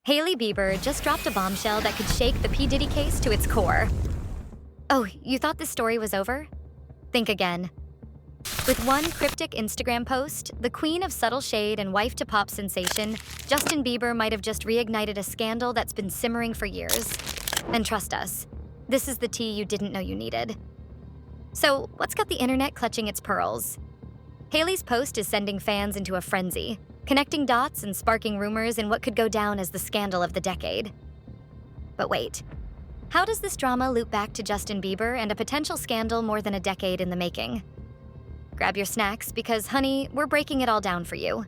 Hailey BIEBER just dropped a bombshell that could shake the P. Diddy case to its core. Oh, you thought this story was over? Think again. With one cryptic Instagram post, the queen of subtle shade and wife-to-pop sensation, Justin Bieber might have just reignited a scandal that's been simmering for years. And trust us, this is the tea you didn't know you needed. So, what's got the internet clutching its pearls? Hailey's post is sending fans into a frenzy, connecting dots and sparking rumors in what could go down as the scandal of the decade. But wait, how does this drama loop back to Justin Bieber and a potential scandal more than a decade in the making? Grab your snacks because, honey, we're breaking it all down for you.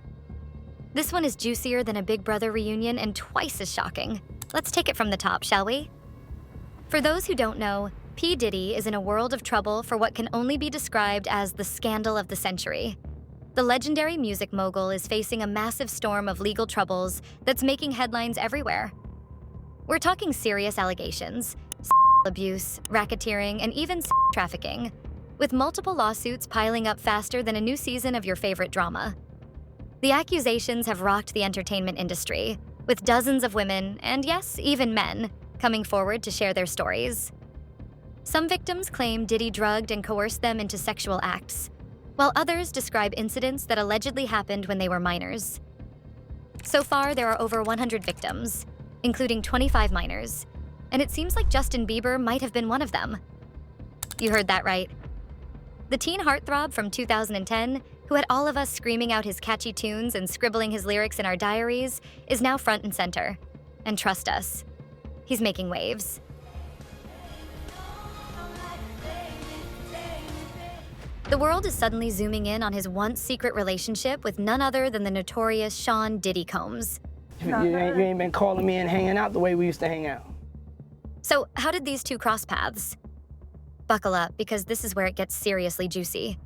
This one is juicier than a Big Brother reunion and twice as shocking. Let's take it from the top, shall we? For those who don't know, P. Diddy is in a world of trouble for what can only be described as the scandal of the century. The legendary music mogul is facing a massive storm of legal troubles that's making headlines everywhere. We're talking serious allegations, abuse, racketeering, and even trafficking, with multiple lawsuits piling up faster than a new season of your favorite drama. The accusations have rocked the entertainment industry, with dozens of women, and yes, even men, coming forward to share their stories. Some victims claim Diddy drugged and coerced them into sexual acts, while others describe incidents that allegedly happened when they were minors. So far, there are over 100 victims, including 25 minors, and it seems like Justin Bieber might have been one of them. You heard that right. The teen heartthrob from 2010, who had all of us screaming out his catchy tunes and scribbling his lyrics in our diaries, is now front and center. And trust us, he's making waves. The world is suddenly zooming in on his once secret relationship with none other than the notorious Sean Diddy Combs. You ain't been calling me and hanging out the way we used to hang out. So how did these two cross paths? Buckle up, because this is where it gets seriously juicy.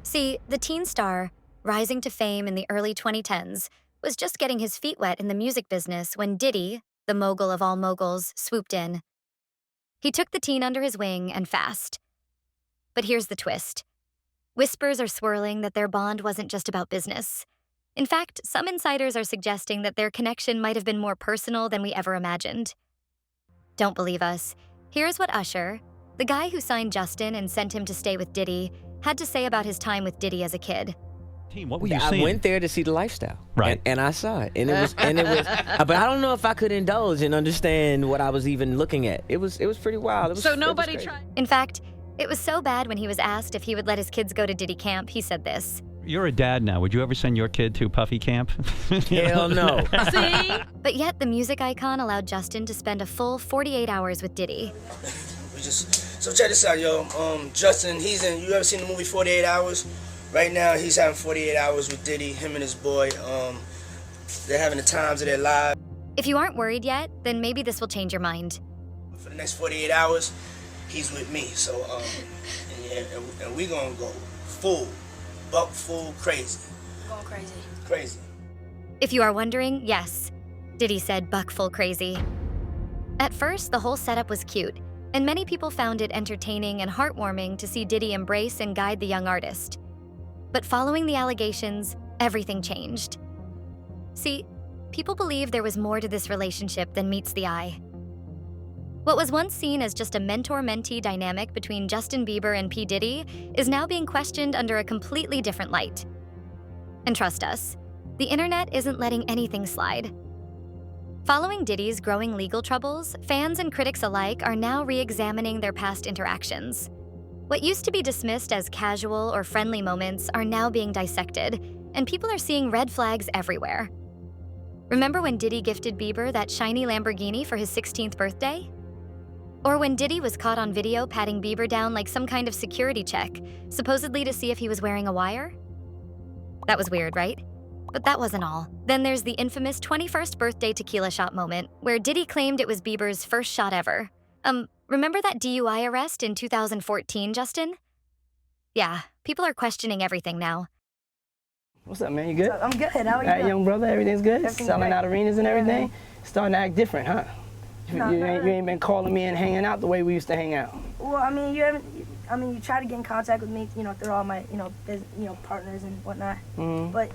See, the teen star, rising to fame in the early 2010s, was just getting his feet wet in the music business when Diddy, the mogul of all moguls, swooped in. He took the teen under his wing and fast. But here's the twist. Whispers are swirling that their bond wasn't just about business. In fact, some insiders are suggesting that their connection might have been more personal than we ever imagined. Don't believe us? Here's what Usher, the guy who signed Justin and sent him to stay with Diddy, had to say about his time with Diddy as a kid. What were you saying? I went there to see the lifestyle, right? And I saw it, and it was, but I don't know if I could indulge and understand what I was even looking at. It was pretty wild. So nobody tried. In fact, it was so bad when he was asked if he would let his kids go to Diddy camp, he said this. You're a dad now. Would you ever send your kid to Puffy camp? Hell no. See? But yet the music icon allowed Justin to spend a full 48 hours with Diddy. So check this out, yo. Justin, you ever seen the movie 48 Hours? Right now, he's having 48 hours with Diddy, him and his boy. They're having the times of their lives. If you aren't worried yet, then maybe this will change your mind. For the next 48 hours, he's with me. So, and we gonna go buck full crazy. Going crazy. Crazy. If you are wondering, yes, Diddy said buck full crazy. At first, the whole setup was cute, and many people found it entertaining and heartwarming to see Diddy embrace and guide the young artist. But following the allegations, everything changed. See, people believe there was more to this relationship than meets the eye. What was once seen as just a mentor-mentee dynamic between Justin Bieber and P. Diddy is now being questioned under a completely different light. And trust us, the internet isn't letting anything slide. Following Diddy's growing legal troubles, fans and critics alike are now re-examining their past interactions. What used to be dismissed as casual or friendly moments are now being dissected, and people are seeing red flags everywhere. Remember when Diddy gifted Bieber that shiny Lamborghini for his 16th birthday? Or when Diddy was caught on video patting Bieber down like some kind of security check, supposedly to see if he was wearing a wire? That was weird, right? But that wasn't all. Then there's the infamous 21st birthday tequila shot moment, where Diddy claimed it was Bieber's first shot ever. Remember that DUI arrest in 2014, Justin? Yeah, people are questioning everything now. What's up, man? You good? I'm good. How are you? All right, young brother, everything's good? Everything's Selling great. out arenas and everything? Starting to act different, huh? No, You ain't been calling me and hanging out the way we used to hang out. Well, I mean, you try to get in contact with me, through all my, partners and whatnot. Mm-hmm. But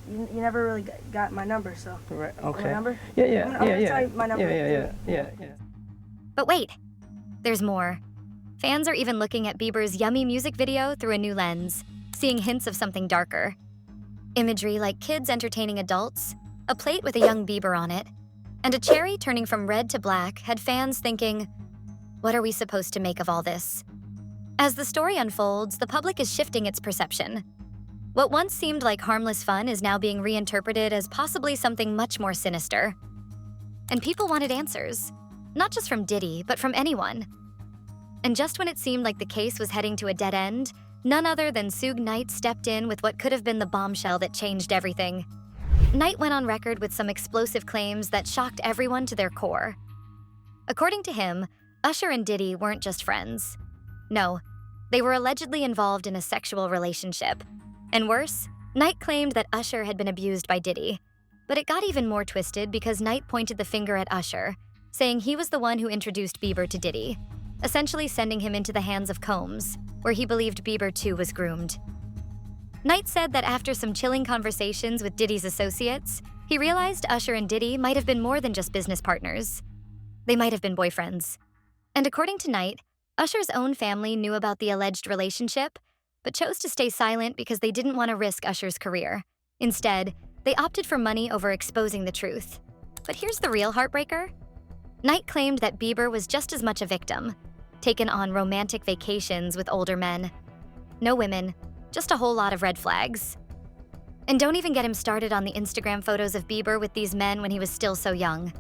You never really got my number, so. Right. My Okay. number? Yeah. I'm gonna tell you my number. Yeah. But wait, there's more. Fans are even looking at Bieber's yummy music video through a new lens, seeing hints of something darker. Imagery like kids entertaining adults, a plate with a young Bieber on it, and a cherry turning from red to black had fans thinking, what are we supposed to make of all this? As the story unfolds, the public is shifting its perception. What once seemed like harmless fun is now being reinterpreted as possibly something much more sinister. And people wanted answers, not just from Diddy, but from anyone. And just when it seemed like the case was heading to a dead end, none other than Suge Knight stepped in with what could have been the bombshell that changed everything. Knight went on record with some explosive claims that shocked everyone to their core. According to him, Usher and Diddy weren't just friends. No, they were allegedly involved in a sexual relationship. And worse, Knight claimed that Usher had been abused by Diddy. But it got even more twisted because Knight pointed the finger at Usher, saying he was the one who introduced Bieber to Diddy, essentially sending him into the hands of Combs, where he believed Bieber too was groomed. Knight said that after some chilling conversations with Diddy's associates, he realized Usher and Diddy might have been more than just business partners. They might have been boyfriends. And according to Knight, Usher's own family knew about the alleged relationship, but chose to stay silent because they didn't want to risk Usher's career. Instead, they opted for money over exposing the truth. But here's the real heartbreaker. Knight claimed that Bieber was just as much a victim, taken on romantic vacations with older men. No women, just a whole lot of red flags. And don't even get him started on the Instagram photos of Bieber with these men when he was still so young.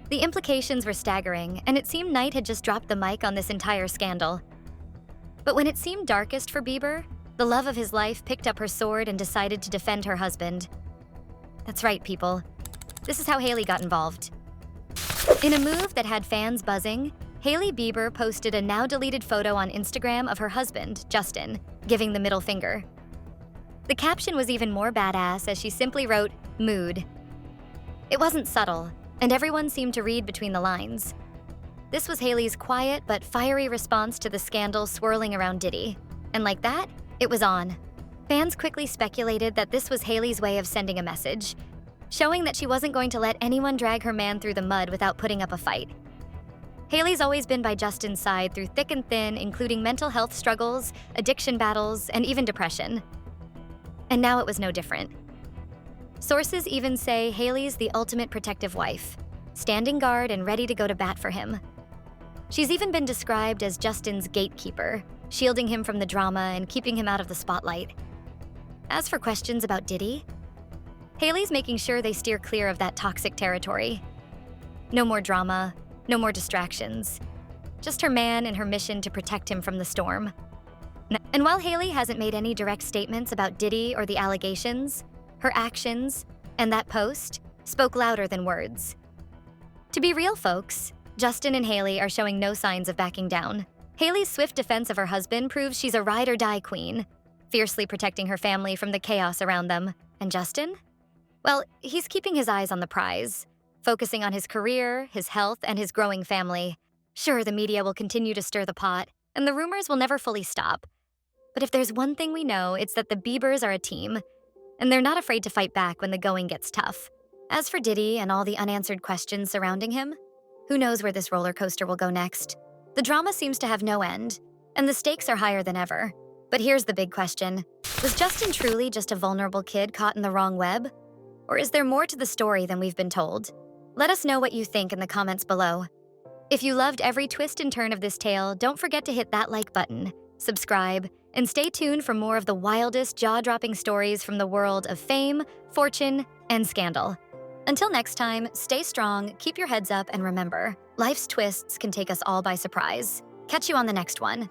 The implications were staggering, and it seemed Knight had just dropped the mic on this entire scandal. But when it seemed darkest for Bieber, the love of his life picked up her sword and decided to defend her husband. That's right, people. This is how Hailey got involved. In a move that had fans buzzing, Hailey BIEBER posted a now-deleted photo on Instagram of her husband, Justin, giving the middle finger. The caption was even more badass as she simply wrote, "Mood." It wasn't subtle, and everyone seemed to read between the lines. This was Hailey's quiet but fiery response to the scandal swirling around Diddy. And like that, it was on. Fans quickly speculated that this was Hailey's way of sending a message, showing that she wasn't going to let anyone drag her man through the mud without putting up a fight. Hailey's always been by Justin's side through thick and thin, including mental health struggles, addiction battles, and even depression. And now it was no different. Sources even say Hailey's the ultimate protective wife, standing guard and ready to go to bat for him. She's even been described as Justin's gatekeeper, shielding him from the drama and keeping him out of the spotlight. As for questions about Diddy, Hailey's making sure they steer clear of that toxic territory. No more drama, no more distractions. Just her man and her mission to protect him from the storm. And while Hailey hasn't made any direct statements about Diddy or the allegations, her actions and that post spoke louder than words. To be real, folks, Justin and Hailey are showing no signs of backing down. Hailey's swift defense of her husband proves she's a ride-or-die queen, fiercely protecting her family from the chaos around them. And Justin? Well, he's keeping his eyes on the prize, focusing on his career, his health, and his growing family. Sure, the media will continue to stir the pot, and the rumors will never fully stop. But if there's one thing we know, it's that the Biebers are a team, and they're not afraid to fight back when the going gets tough. As for Diddy and all the unanswered questions surrounding him, who knows where this roller coaster will go next? The drama seems to have no end, and the stakes are higher than ever. But here's the big question. Was Justin truly just a vulnerable kid caught in the wrong web? Or is there more to the story than we've been told? Let us know what you think in the comments below. If you loved every twist and turn of this tale, don't forget to hit that like button, subscribe, and stay tuned for more of the wildest, jaw-dropping stories from the world of fame, fortune, and scandal. Until next time, stay strong, keep your heads up, and remember, life's twists can take us all by surprise. Catch you on the next one.